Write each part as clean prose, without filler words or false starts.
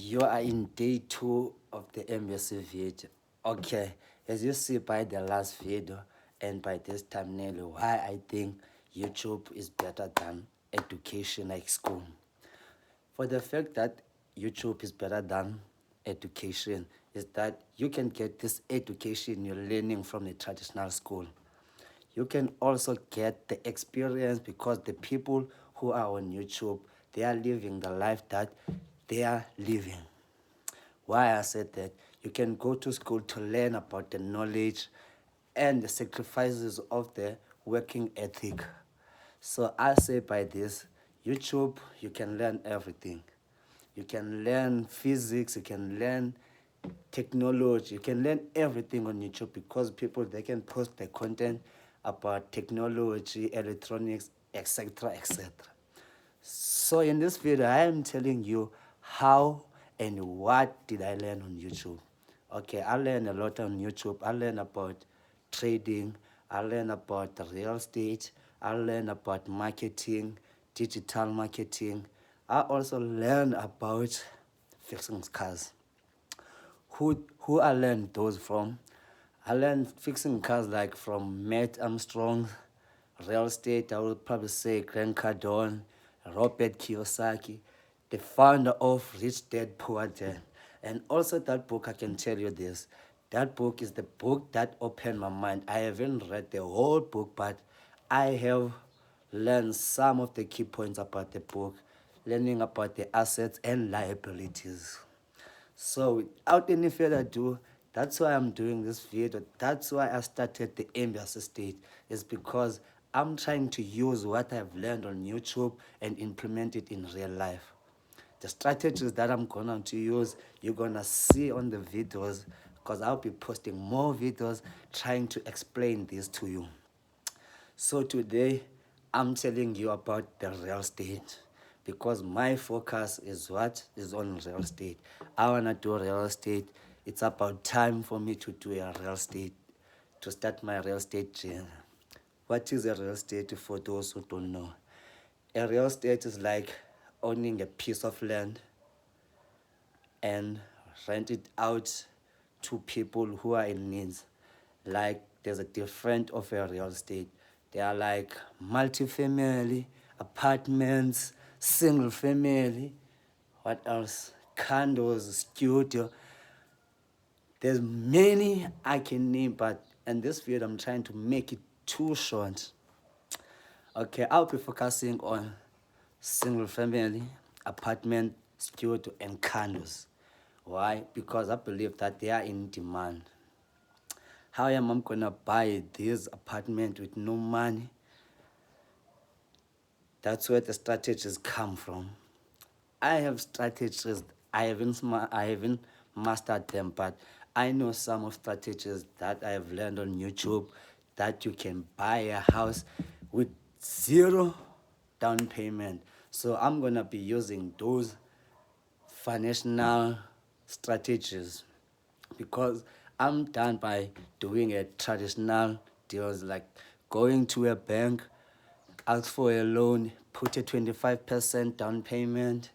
You are in day 2 of the embassy video. Okay, as you see by the last video and by this thumbnail, why I think YouTube is better than education like school. For the fact that YouTube is better than education is that you can get this education you're learning from the traditional school. You can also get the experience because the people who are on YouTube, they are living the life that they are living. Why I said that, you can go to school to learn about the knowledge and the sacrifices of the working ethic. So I say by this, YouTube, you can learn everything. You can learn physics, you can learn technology, you can learn everything on YouTube because people, they can post the content about technology, electronics, etc., etc. So in this video, I am telling you how and what did I learn on YouTube. Okay, I learned a lot on YouTube. I learned about trading. I learned about real estate. I learned about marketing, digital marketing. I also learned about fixing cars. Who I learned those from? I learned fixing cars like from Matt Armstrong, real estate. I would probably say Grant Cardone, Robert Kiyosaki, the founder of Rich Dad Poor Dad. And also that book, I can tell you this. That book is the book that opened my mind. I haven't read the whole book, but I have learned some of the key points about the book, learning about the assets and liabilities. So without any further ado, that's why I'm doing this video. That's why I started the embassy state. Is because I'm trying to use what I've learned on YouTube and implement it in real life. The strategies that I'm going to use, you're going to see on the videos because I'll be posting more videos trying to explain this to you. So today, I'm telling you about the real estate because my focus is what is on real estate. I want to do real estate. It's about time for me to do a real estate, to start my real estate journey. What is a real estate for those who don't know? A real estate is like owning a piece of land and rent it out to people who are in needs. Like there's a different of a real estate. They are like multi-family, apartments, single family, what else? Condos, studio. There's many I can name, but in this video I'm trying to make it too short. Okay, I'll be focusing on single family, apartment, studio, and condos. Why? Because I believe that they are in demand. How am I gonna buy this apartment with no money? That's where the strategies come from. I have strategies. I haven't mastered them, but I know some of strategies that I have learned on YouTube that you can buy a house with zero down payment. So I'm gonna be using those financial strategies because I'm done by doing a traditional deals like going to a bank, ask for a loan, put a 25% down payment,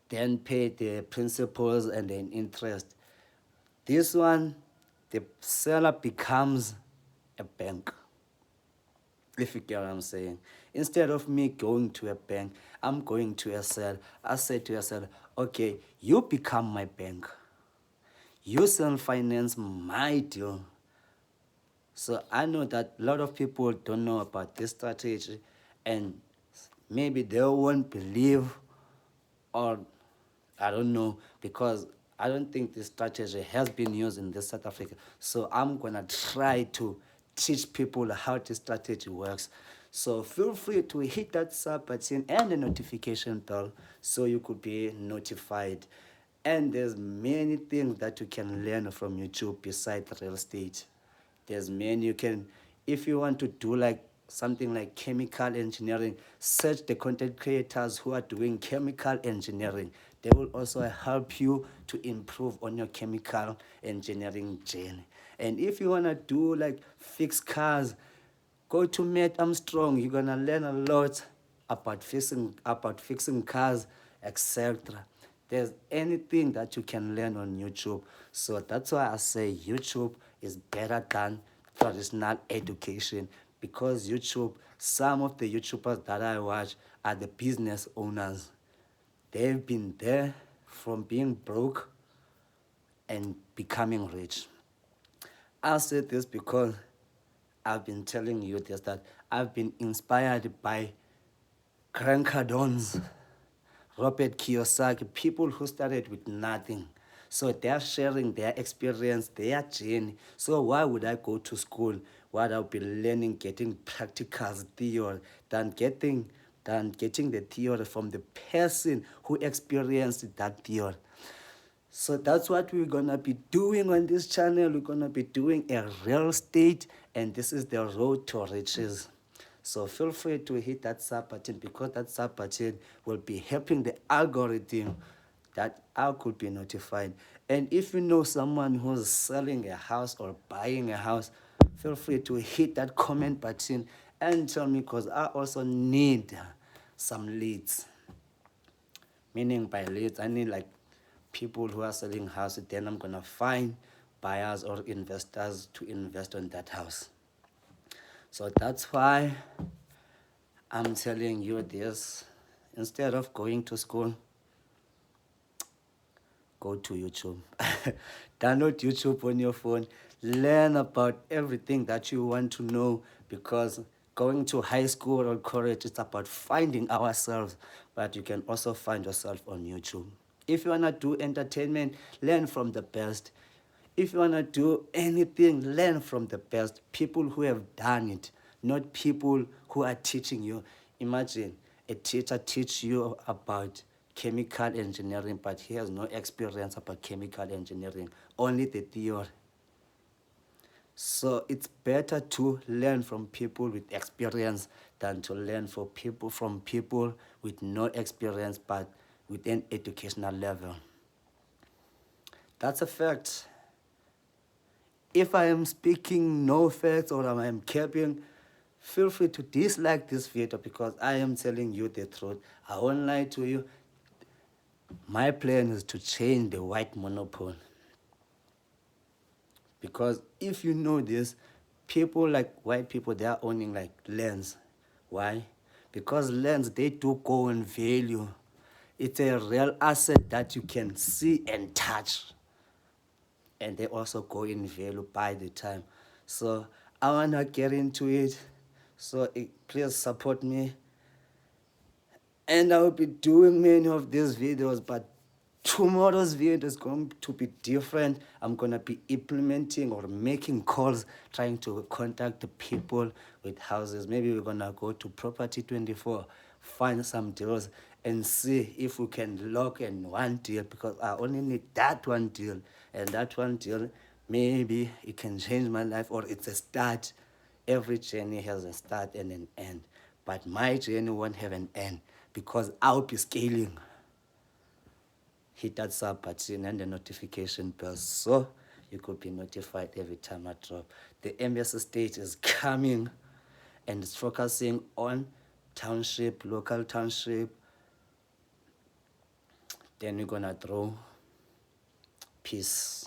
then pay the principals and then interest. This one, the seller becomes a bank, if you get what I'm saying. Instead of me going to a bank, I'm going to a seller. I say to a seller, okay, you become my bank. You self-finance my deal. So I know that a lot of people don't know about this strategy and maybe they won't believe, or I don't know, because I don't think this strategy has been used in this South Africa. So I'm gonna try to teach people how this strategy works. So feel free to hit that sub button and the notification bell so you could be notified. And there's many things that you can learn from YouTube besides real estate. There's many you can, if you want to do like something like chemical engineering, search the content creators who are doing chemical engineering. They will also help you to improve on your chemical engineering journey. And if you want to do like fix cars, go to Matt Armstrong. You're gonna learn a lot about fixing cars, etc. There's anything that you can learn on YouTube. So that's why I say YouTube is better than traditional education, because YouTube, some of the YouTubers that I watch are the business owners. They've been there from being broke and becoming rich. I'll say this because I've been telling you this, that I've been inspired by Grant Cardone's, Robert Kiyosaki, people who started with nothing. So they're sharing their experience, their journey. So why would I go to school? What I'll be learning, getting practicals, theory, than getting the theory from the person who experienced that theory. So that's what we're gonna be doing on this channel. We're gonna be doing a real estate, and this is the road to riches. So feel free to hit that sub button, because that sub button will be helping the algorithm that I could be notified. And if you know someone who's selling a house or buying a house, feel free to hit that comment button and tell me, because I also need some leads. Meaning by leads, I need like people who are selling houses. Then I'm gonna find buyers or investors to invest on that house. So that's why I'm telling you this. Instead of going to school, go to YouTube. Download YouTube on your phone. Learn about everything that you want to know, because going to high school or college, it's about finding ourselves, but you can also find yourself on YouTube. If you want to do entertainment, learn from the best. If you want to do anything, learn from the best. People who have done it, not people who are teaching you. Imagine a teacher teach you about chemical engineering, but he has no experience about chemical engineering, only the theory. So it's better to learn from people with experience than to learn from people with no experience but with an educational level. That's a fact. If I am speaking no facts or I am capping, feel free to dislike this video, because I am telling you the truth. I won't lie to you. My plan is to change the white monopoly. Because if you know this, people like white people, they are owning like lands. Why? Because lands, they do go in value. It's a real asset that you can see and touch. And they also go in value by the time. So I want to get into it. So please support me. And I will be doing many of these videos, but tomorrow's video is going to be different. I'm going to be implementing or making calls, trying to contact the people with houses. Maybe we're going to go to Property 24, find some deals, and see if we can lock in one deal, because I only need that one deal. And that one deal, maybe it can change my life, or it's a start. Every journey has a start and an end. But my journey won't have an end, because I'll be scaling. Hit that sub button and the notification bell, so you could be notified every time I drop. The MBS stage is coming, and it's focusing on township, local township. Then we're gonna throw peace.